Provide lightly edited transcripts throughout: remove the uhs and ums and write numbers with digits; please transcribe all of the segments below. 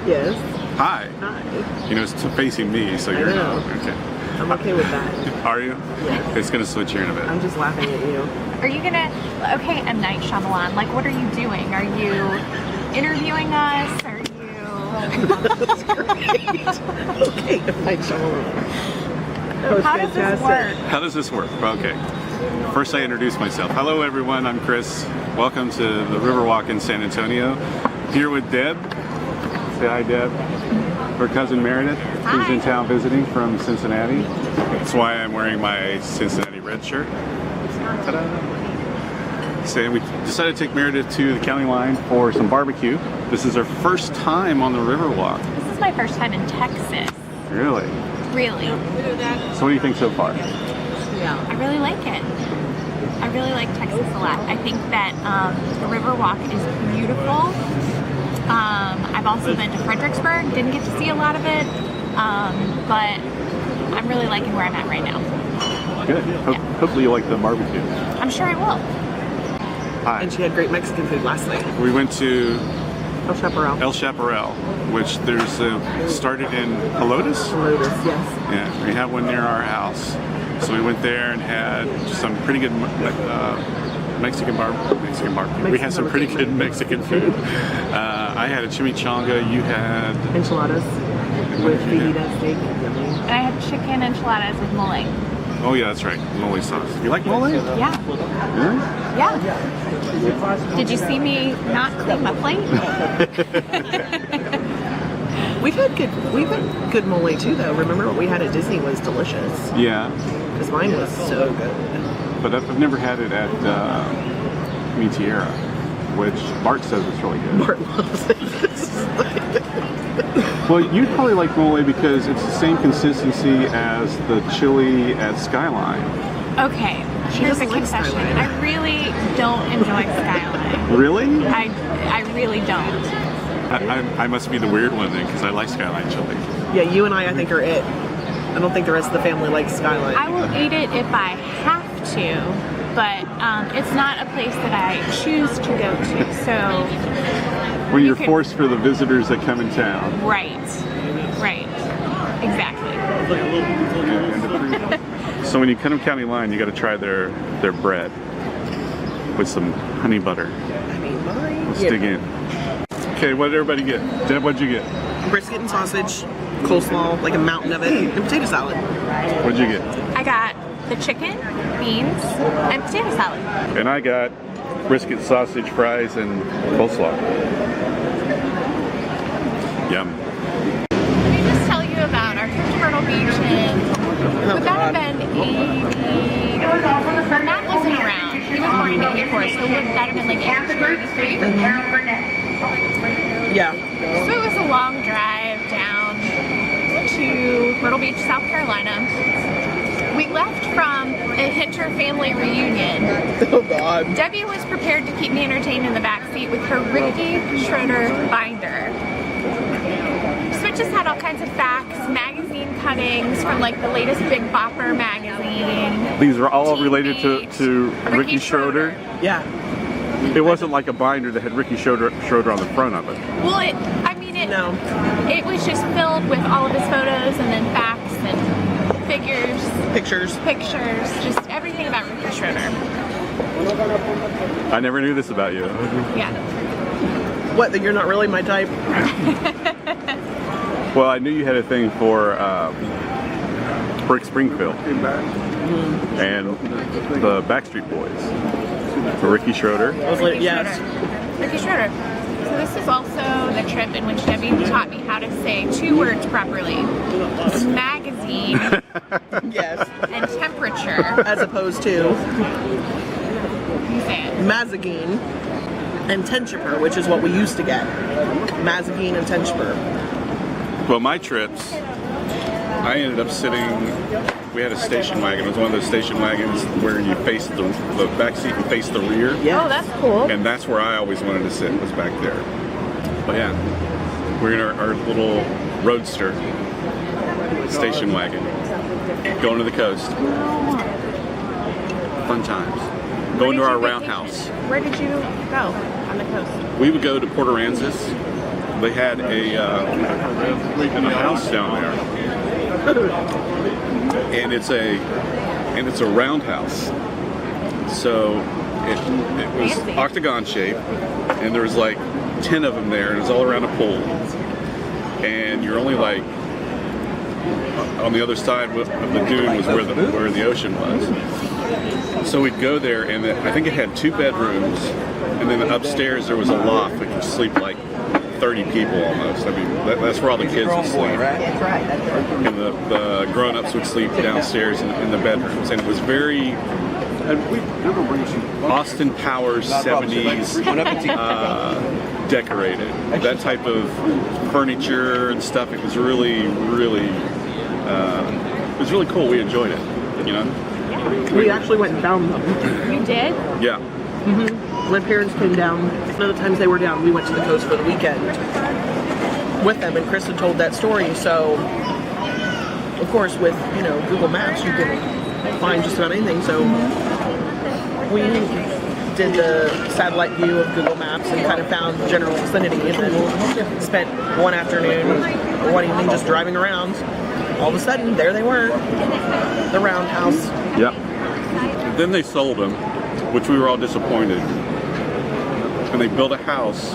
Yes. Hi. Hi. You know, it's facing me, so you're not. Okay. I'm okay with that. Are you? Yes. It's gonna switch here in a bit. I'm just laughing at you. Are you gonna, okay, M. Night Shyamalan, like what are you doing? Are you interviewing us? Are you... That's great. Okay, M. Night Shyamalan. That was How does this work? How does this work? Okay. First I introduce myself. Hello everyone, I'm Chris. Welcome to the Riverwalk in San Antonio. Here with Deb. Say hi, Deb. Her cousin Meredith, who's in town visiting from Cincinnati. That's why I'm wearing my Cincinnati red shirt. Ta-da. So we decided to take Meredith to the county line for some barbecue. This is our first time on the Riverwalk. This is my first time in Texas. Really? Really. So what do you think so far? Yeah. I really like it. I really like Texas a lot. I think that the Riverwalk is beautiful. I've also been to Fredericksburg, didn't get to see a lot of it, but I'm really liking where I'm at right now. Good. Hopefully you like the barbecue. I'm sure I will. Hi. And she had great Mexican food last night. We went to El Chaparral. El Chaparral, which there's started in Helotes. Lotus, yes. Yeah, we have one near our house. So we went there and had some pretty good Mexican barbecue. We had some pretty good Mexican food. I had a chimichanga. You had Enchiladas with fajita steak. Yummy. And I had chicken enchiladas with mole. Oh yeah, that's right. Mole sauce. You like mole? Yeah. Really? Yeah. Did you see me not clean my plate? We've had good mole too, though. Remember what we had at Disney was delicious. Yeah. Because mine was so good. But I've never had it at Mi Tierra, which Bart says it's really good. Bart loves it. Well, you'd probably like mole because it's the same consistency as the chili at Skyline. Okay, here's a confession. Skyline. I really don't enjoy Skyline. Really? I really don't. I must be the weird one then, because I like Skyline chili. Yeah, you and I think are it. I don't think the rest of the family likes Skyline. I will eat it if I have to, but it's not a place that I choose to go to, so... When you're forced for the visitors that come in town. Right, exactly. So when you come to County Line, you got to try their bread with some honey butter. I mean, mine. Let's dig in. Okay, what did everybody get? Deb, what'd you get? Brisket and sausage, coleslaw, like a mountain of it, and potato salad. What'd you get? I got the chicken, beans, and potato salad. And I got brisket, sausage, fries, and coleslaw. Yum. Let me just tell you about our trip to Myrtle Beach, and would that have been 80? Matt wasn't around. He was born in 84, so would that have been like 83? Yeah. So it was a long drive down to Myrtle Beach, South Carolina. We left from a Hitcher family reunion. Oh God. Debbie was prepared to keep me entertained in the back seat with her Ricky Schroeder binder. Switches had all kinds of facts, magazine cuttings from like the latest Big Bopper magazine. These are all related to Ricky Schroeder. Yeah. It wasn't like a binder that had Ricky Schroeder on the front of it. Well, it was just filled with all of his photos and then facts and figures. Pictures, just everything about Ricky Schroeder. I never knew this about you. Yeah. What, that you're not really my type? Well, I knew you had a thing for Rick Springfield and the Backstreet Boys. For Ricky Schroeder. Yes. Ricky Schroeder. So this is also the trip in which Debbie taught me how to say two words properly. Magazine. Yes. And temperature. As opposed to You say it. Mazagine and Tenchipper, which is what we used to get. Mazagine and Tenchipper. Well, my trips, I ended up sitting, we had a station wagon. It was one of those station wagons where you face the back seat and face the rear. Yeah. Oh, that's cool. And that's where I always wanted to sit, was back there. But yeah, we're in our little roadster station wagon, going to the coast. Fun times. Going to our roundhouse. Where did you go on the coast? We would go to Port Aransas, they had a house down there, and it's a roundhouse. So it was octagon shaped, and there was like 10 of them there, and it was all around a pool. And you're only like on the other side of the dune was where the ocean was. So we'd go there, and I think it had 2 bedrooms, and then upstairs there was a loft that could sleep like 30 people almost. I mean, that's where all the kids would sleep. And the grown-ups would sleep downstairs in the bedrooms. And it was very Austin Powers 70s decorated. That type of furniture and stuff. It was really, really, it was really cool. We enjoyed it, you know? We actually went and found them. You did? Yeah. Mm-hmm. My parents came down. One of the times they were down, we went to the coast for the weekend with them, and Chris had told that story. So, of course, with Google Maps, you can find just about anything. So we did the satellite view of Google Maps and kind of found the general vicinity, and then spent one afternoon or one evening just driving around. All of a sudden, there they were, the roundhouse. Yep. Then they sold them, which we were all disappointed. And they built a house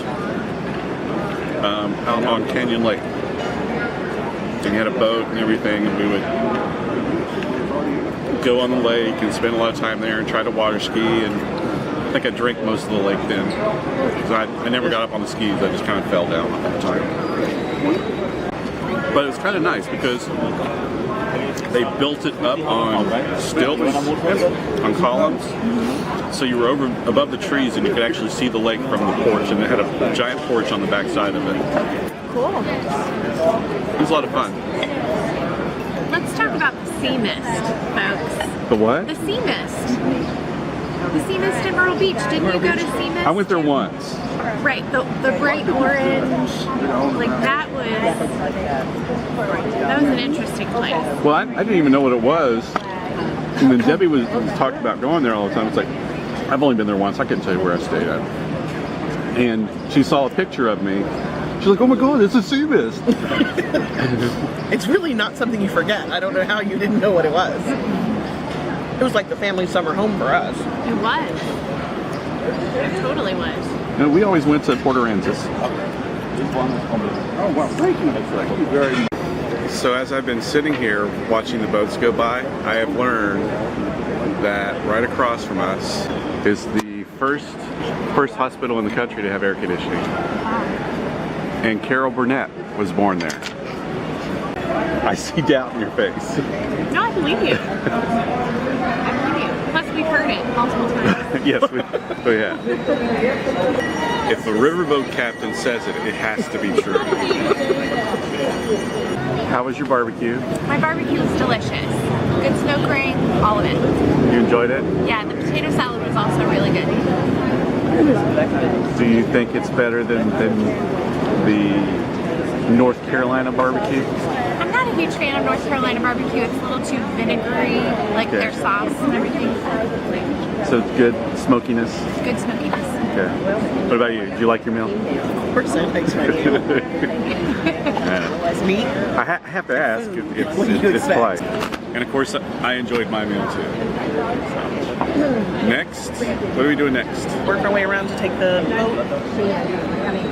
out on Canyon Lake. And you had a boat and everything, and we would go on the lake and spend a lot of time there and try to water ski. And I think I drank most of the lake then, because I never got up on the skis. I just kind of fell down all the time. But it was kind of nice because they built it up on stilts, on columns. So you were above the trees, and you could actually see the lake from the porch, and it had a giant porch on the back side of it. Cool. It was a lot of fun. Let's talk about the sea mist, folks. The what? The sea mist. The sea mist in Myrtle Beach. Didn't you go to sea mist? I went there once. Right, the bright orange, like that was an interesting place. Well, I didn't even know what it was. And then Debbie was talked about going there all the time. It's like, I've only been there once. I couldn't tell you where I stayed at. And she saw a picture of me. She's like, oh my God, it's a sea mist. It's really not something you forget. I don't know how you didn't know what it was. It was like the family summer home for us. It was. It totally was. You know, we always went to Port Aransas. Oh, well, thank you. Thank you very much. So as I've been sitting here watching the boats go by, I have learned that right across from us is the first hospital in the country to have air conditioning. And Carol Burnett was born there. I see doubt in your face. No, I believe you. I believe you. Plus, we've heard it multiple times. Yes, we have. If the riverboat captain says it, it has to be true. How was your barbecue? My barbecue was delicious. Good smoke ring, all of it. You enjoyed it? Yeah, the potato salad was also really good. Do you think it's better than the North Carolina barbecue? I'm not a huge fan of North Carolina barbecue. It's a little too vinegary, like their sauce and everything. So it's good smokiness? Good smokiness. Okay. What about you? Did you like your meal? Of course I like meat. I have to ask. It's polite. And of course, I enjoyed my meal too. So, next, what are we doing next? Work our way around to take the boat,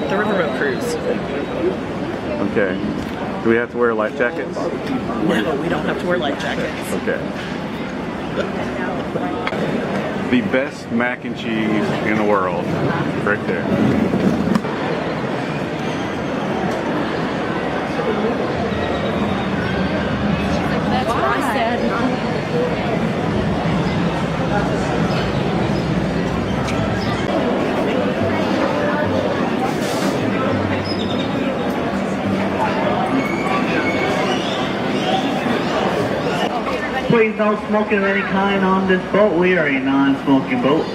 the riverboat cruise. Okay. Do we have to wear life jackets? No, we don't have to wear life jackets. Okay. The best mac and cheese in the world, right there. That's what I said. Please, no smoking of any kind on this boat. We are a non-smoking boat.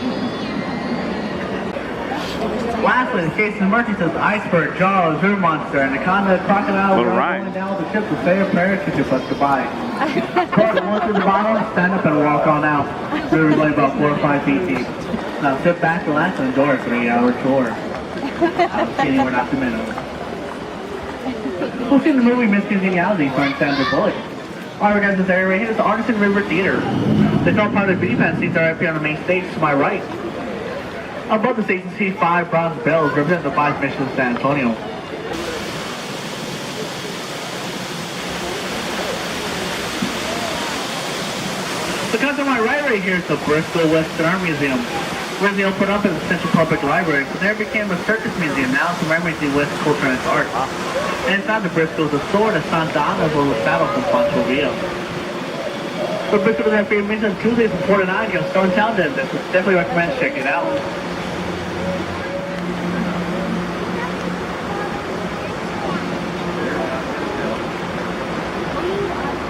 Lastly, the case of emergency says iceberg, jaws, river monster, anaconda, crocodile, All right. going down the ship to say a prayer to ship us goodbye. Cross one to the bottom, stand up and walk on out. River's only about 4 or 5 feet deep. Now sit back, relax, and enjoy a 3-hour tour. I'm kidding, we're not the minimum. We'll see in the movie Miss Congeniality starring Sandra Bullock. Alright guys, this area right here is the Artisan River Theater. The top part of the beauty pageant seats are up here on the main stage to my right. Above the stage, you see 5 bronze bells representing the 5 missions of San Antonio. The kind to my right here is the Bristol Western Army Museum. Originally opened up as a Central Public Library, but there became a circus museum. Now it's commemorating West culture and its art. And inside the Bristol is the sword of Santa Anna's little saddle from Pancho Villa. But Bristol doesn't have favorite museum Tuesdays from 4 to 9. You're still in town then. Definitely recommend checking it out.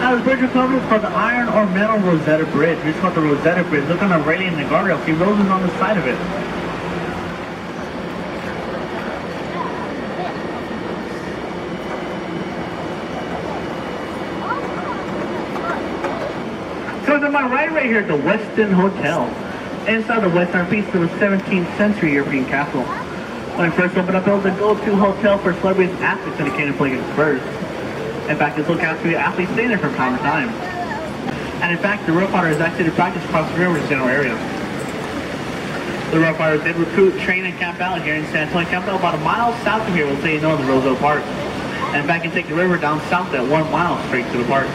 Now this bridge was covered for the iron or metal Rosetta Bridge. It's called the Rosetta Bridge. Look on the railing and the guardrail. See roses on the side of it. So to my right here is the Westin Hotel. Inside the Western piece of the 17th century European castle. When it first opened up, it was a go-to hotel for celebrities and athletes when it came to playing in Spurs. In fact, this lookout to be athletes staying there from time to time. And in fact, the Rough Riders actually did practice across the river in the general area. The Rough Riders did recruit, train, and camp out here in San Antonio. Camped out about a mile south of here, we'll say you know, in the Roseville Park. And in fact, you take the river down south at 1 mile straight to the park.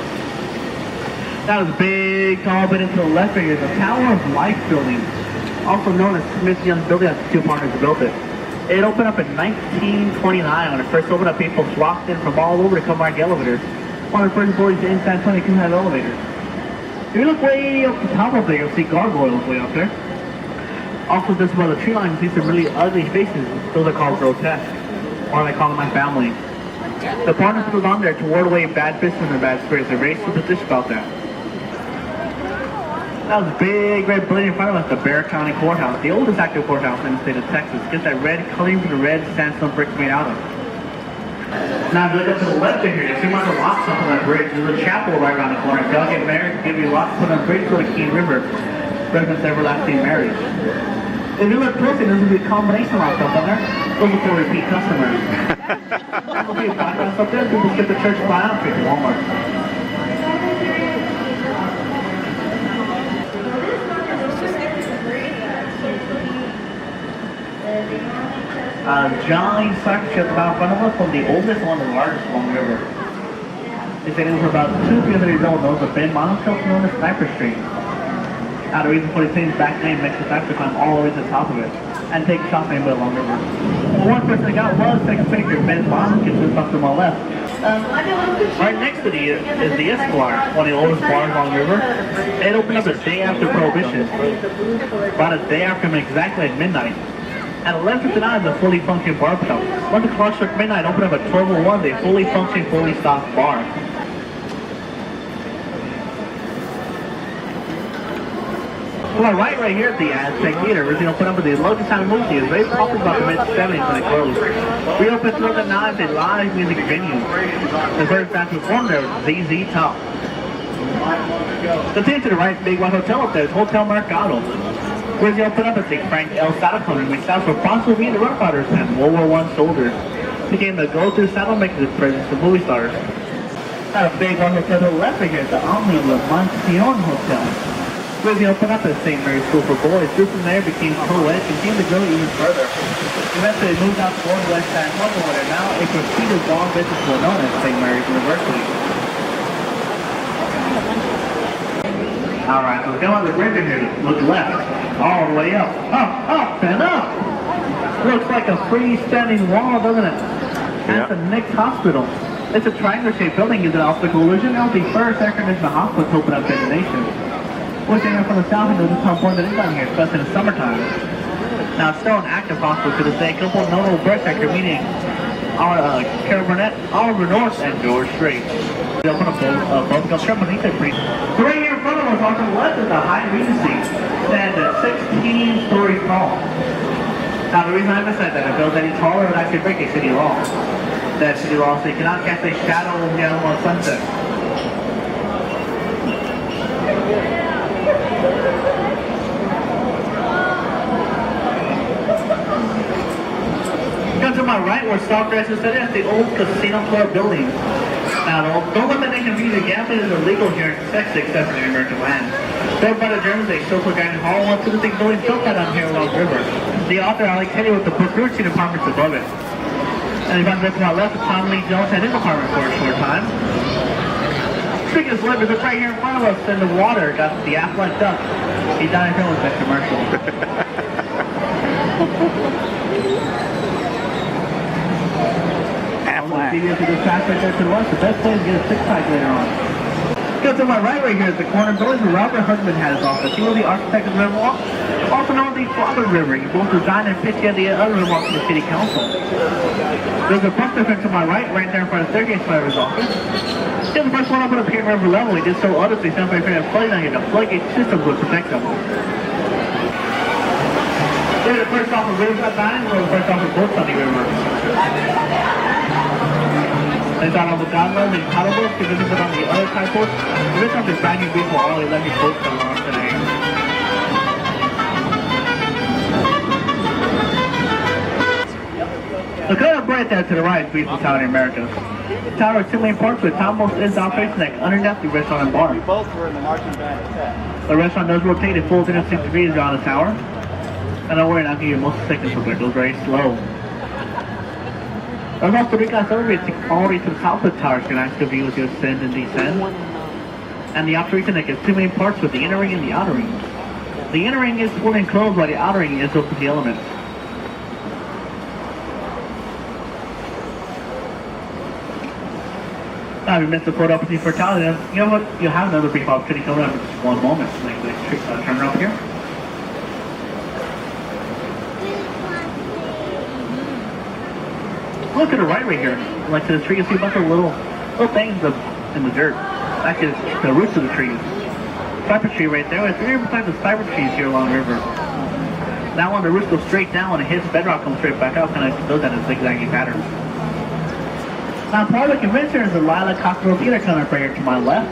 That was big, tall building to the left here is the Tower of Life building, also known as Smith Young building after 2 partners who built it. It opened up in 1929. When it first opened up, people flocked in from all over to come ride the elevators. One of the first buildings in San Antonio couldn't have elevators. If you look way up the top of there, you'll see gargoyles way up there. Also, just above the tree line, you see some really ugly faces. Those are called grotesque, or they call them my family. The partners put on there to ward away bad business and bad spirits. They're very superstitious about that. That was a big red building in front of us, the Bear County Courthouse, the oldest active courthouse in the state of Texas. Gets that red coloring from the red sandstone bricks made out of. Now, if you look up to the left of here, you see one of the locks up on that bridge. There's a chapel right around the corner. If y'all get married, give you locks put on the bridge to the Keene River. Represents everlasting marriage. If you look closely, there's going to be a combination lock up on there. Those are for repeat customers. There'll be a bypass up there. People skip the church by out to Walmart. Giant soccer ship about in front of us, one of the oldest, one of the largest along the river. They said it was about 200-300 years old. Those are big monocoques known as Sniper Street. Now the reason for the thing's back name makes the sniper climb all the way to the top of it and take shots anywhere along the river. Well, one person that got was take a picture. Ben Bond gets this up to my left. Right next to the is the Esquire, one of the oldest bars along the river. It opened up a day after Prohibition, about a day after exactly at midnight. At 11:59, the fully functioning bar pub. Once the clock struck midnight, opened up at 12:01, the fully functioning, fully stocked bar. To my right here at the Aztec Theater, originally opened up with the Logan Sound movie. It was very popular about the mid-70s when it closed. We opened 2009 as a live music venue. The first band to perform there was ZZ Top. The thing to the right, big white hotel up there is Hotel Mercado. Where's he opened up at the Frank L. Saddle Company, which stands for Bronco V. the Rough Riders and World War I soldiers. Became the go-to saddle makers of presents to movie stars. Now a big one hotel to the left here is the Omni La Mansion Hotel. Where's he opened up at St. Mary's School for Boys. This from there became co-ed, continued to grow even further. Eventually they moved out to West San Antonio, where they're now a prestigious law business school known as St. Mary's University. Alright, so come on the bridge here, look left, all the way up, up, and up. Looks like a freestanding wall, doesn't it? That's the Nick's Hospital. It's a triangular-shaped building using optical illusion. It was the first air-conditioned hospital to open up in the nation. Looking in from the south, and there's how important it is down here, especially in the summertime. Now, it's still an active hospital to this day. A couple of notable births after meeting Carol Burnett, Oliver North, and George Strait. They opened up both companies. So right here in front of us, on the left, is the High Regency, and 16 stories tall. Now, the reason I emphasize that, if it was any taller, it would actually break a city law. That city law, so you cannot cast a shadow on sunset. Got to my right, we're Sawgrass is at the old casino floor building. Now, don't let that name confuse you. Gambling is illegal here in Texas, except in American land. Built by the Germans, they social guiding hall, one to the big building built right on here along the river. The author, Alex Teddy, with the security departments above it. And if I'm looking to my left, Tom Lee Jones had his apartment for a short time. Speaking of celebrities, it's right here in front of us in the water. Got the Aflac duck. He died here with that commercial. Aflac. See this pass right there to the left. The best place to get a six-pack later on. Go to my right here is the corner building where Robert Hudman had his office. He was the architect of the Riverwalk, also known as the Father River. He both designed and pitched the other Riverwalk to the city council. There's a bus defense to my right there in front of the staircase by his office. He was the first one up on the pier river level. He did so honestly, somebody afraid of flooding out here. The floodgate system would protect them. They're the first off of Riverside 9, or the first off of boats on the river. They thought of the gondolas and paddle boats to visit them on the other side boats. This one's is brand new beautiful all electric boats that are on today. Look up right there to the right is beautiful town in America. The tower has two main parts with Tombo's is operation that underneath the restaurant and bar. Both were in the marching band. The restaurant does rotate a full 360 degrees around the tower. And don't worry, not giving you most seconds of it. It goes very slow. There's also 3 glass elevators all the way to the top of the tower, so you can actually view as you ascend and descend. And the operation that gets two main parts with the inner ring and the outer ring. The inner ring is fully enclosed while the outer ring is open to the elements. Now, if you missed the photo opportunity for tower, then you know what? You'll have another brief opportunity coming up in just one moment. Like the turn around here. Look to the right here. Like to the tree, you see a bunch of little things in the dirt. Actually, it's the roots of the trees. Cypress tree right there. There's 3 different types of cypress trees here along the river. That one, the roots go straight down. When it hits bedrock, comes straight back up, kind of builds that in a zigzaggy pattern. Now, part of the convention is the Lila Cockerel Theater coming up right here to my left.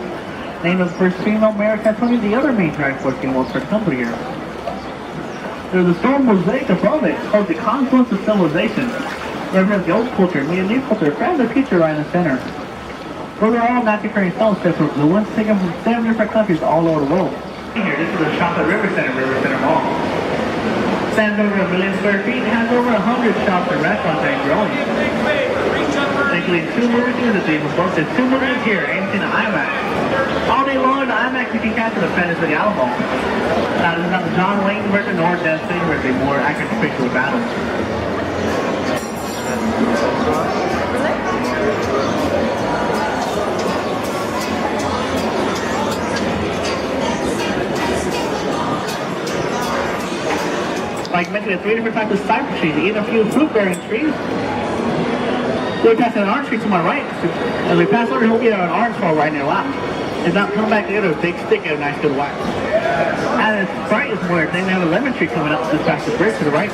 Named as the first female mayor of California, the other main drag force being world first company here. There's a stone mosaic above it called the Confluence of Civilization. Represents the old culture, and the new culture, and the future right in the center. Those are all natural occurring stones that were the ones taken from 7 different countries all over the world. Here, this is the shop at River Center Mall. Stands over 1 million square feet and has over 100 shops and restaurants and growing. Including 2 movie theaters, even both. There's 2 movies here, AMC and IMAX. All day long, the IMAX you can catch at the Phantom of the Alamo. Now, this is not the John Wayne version nor Death City version, a more accurate depiction of battles. Like mentioned, 3 different types of cypress trees, even a few fruit-bearing trees. We're passing an orange tree to my right. As we pass over, we'll get an orange fall right in your lap. If not, come back together with a big stick and a nice good whack. And it's bright this morning. Then we have a lemon tree coming up just past the bridge to the right.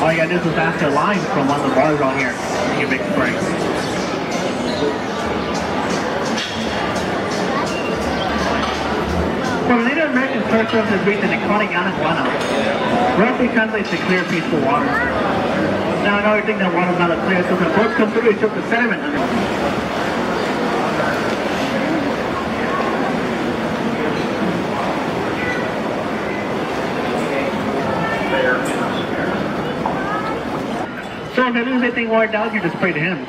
All you gotta do is just ask a line from one of the bars on here. You get a big spray. For the Native American church of this region, the iconic anaguana roughly translates to clear, peaceful water. Now I know you think that water's not as clear, so when boats come through, it shows the sediment. So if you lose anything while down here, just pray to him.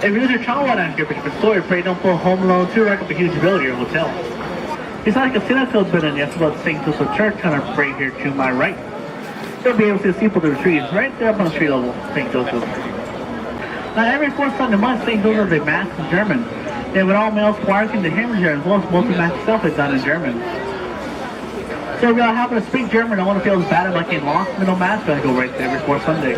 If you lose your child while down here, but your story, pray don't pull home alone too, rack up a huge bill to your hotel. It's like a Sinnerfield building, yes, about St. Joseph Church, kind of right here to my right. You'll be able to see people through the trees, right there up on the street level, St. Joseph. Now every 4th Sunday month, St. Joseph is a mass in German. They have an all-male choir team, the hymns here, as well as most of the mass itself is done in German. So if y'all happen to speak German, I want to feel as bad as I can lost middle mass, but I go right there every 4th Sunday.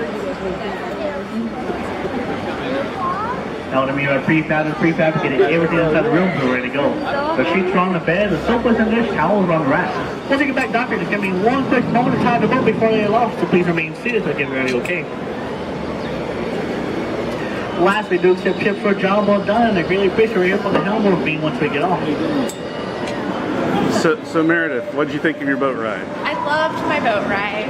Now what I mean by prefabricated, everything inside the room is ready to go. The sheets are on the bed, the soap is in there, towels are on the rack. Once you get back, doctor, just give me one quick moment of time to vote before they get lost, so please remain seated so I get ready, okay? Lastly, do accept chips for a job well done, and I really appreciate your help on the helm of being once we get off. So Meredith, what did you think of your boat ride? I loved my boat ride.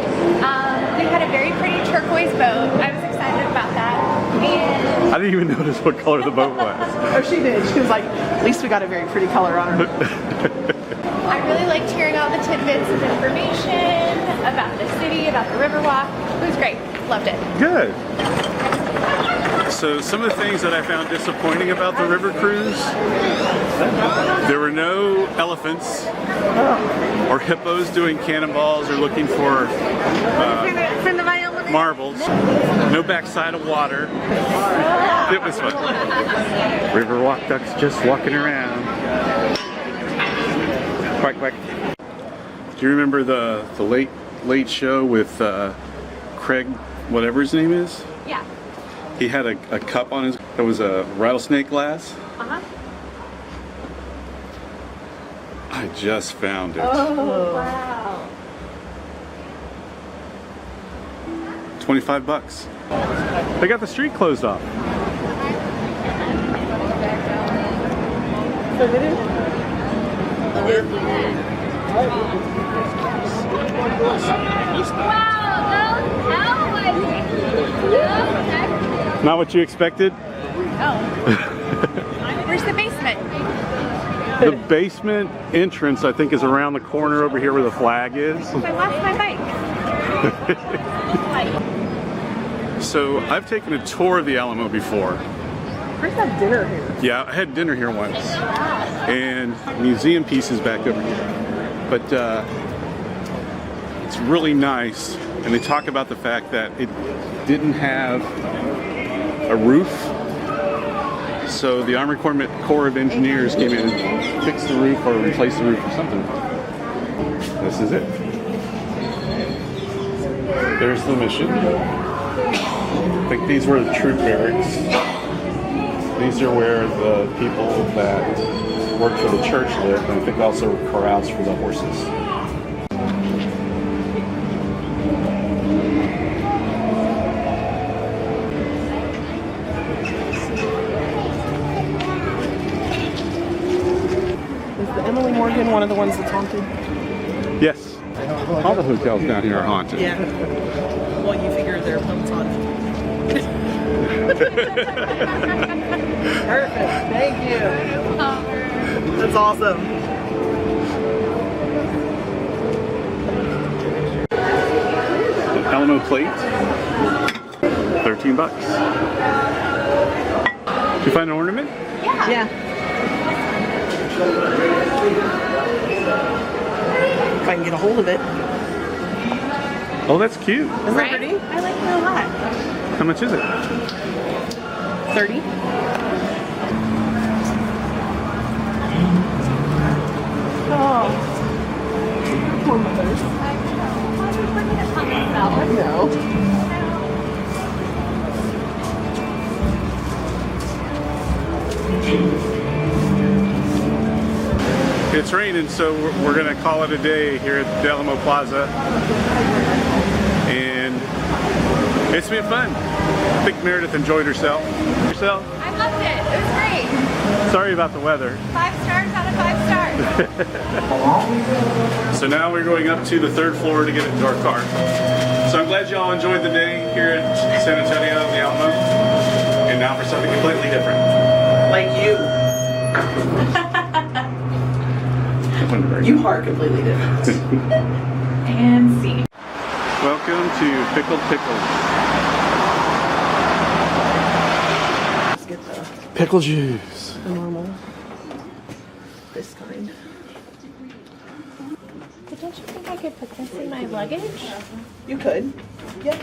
We had a very pretty turquoise boat. I was excited about that. And I didn't even notice what color the boat was. Oh, she did. She was like, at least we got a very pretty color on her. I really liked hearing all the tidbits of information about the city, about the Riverwalk. It was great. Loved it. Good. So some of the things that I found disappointing about the river cruise, there were no elephants or hippos doing cannonballs or looking for marbles. No backside of water. It was fun. Riverwalk ducks just walking around. Quack, quack. Do you remember the late show with Craig, whatever his name is? Yeah. He had a cup on his, that was a rattlesnake glass. Uh-huh. I just found it. Oh, wow. $25. They got the street closed off. Not what you expected? Oh. Where's the basement? The basement entrance, I think, is around the corner over here where the flag is. I lost my bike. So I've taken a tour of the Alamo before. Chris had dinner here. Yeah, I had dinner here once. And museum pieces back over here. But it's really nice. And they talk about the fact that it didn't have a roof. So the Army Corps of Engineers came in and fixed the roof or replaced the roof or something. This is it. There's the mission. I think these were the troop barracks. These are where the people that worked for the church lived, and I think also corrals for the horses. Is the Emily Morgan one of the ones that's haunted? Yes. All the hotels down here are haunted. Yeah. Well, you figure their boat's haunted. Perfect. Thank you. That's awesome. The Alamo plate, $13. Did you find an ornament? Yeah. If I can get a hold of it. Oh, that's cute. Isn't that Right? pretty? I like it a lot. How much is it? 30. Oh. Poor mothers. No. It's raining, so we're going to call it a day here at the Alamo Plaza. And it's been fun. I think Meredith enjoyed herself. Yourself? I loved it. It was great. Sorry about the weather. 5 stars out of 5 stars. So now we're going up to the 3rd floor to get into our car. So I'm glad y'all enjoyed the day here at San Antonio, the Alamo. And now for something completely different. Like you. You are completely different. And see. Welcome to Pickled Pickle. Let's get Pickle juice. the normal. This kind. But don't you think I could put this in my luggage? You could. Yeah.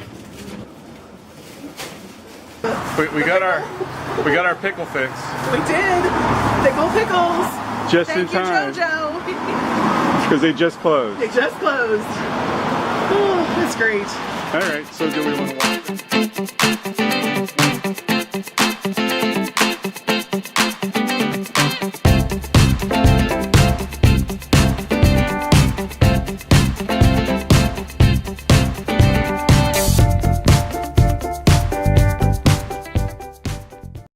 We got our pickle fix We did. Pickles. just Thank in time you, JoJo. because they just closed. They just closed. Oh, that's great. All right, so do we want to watch?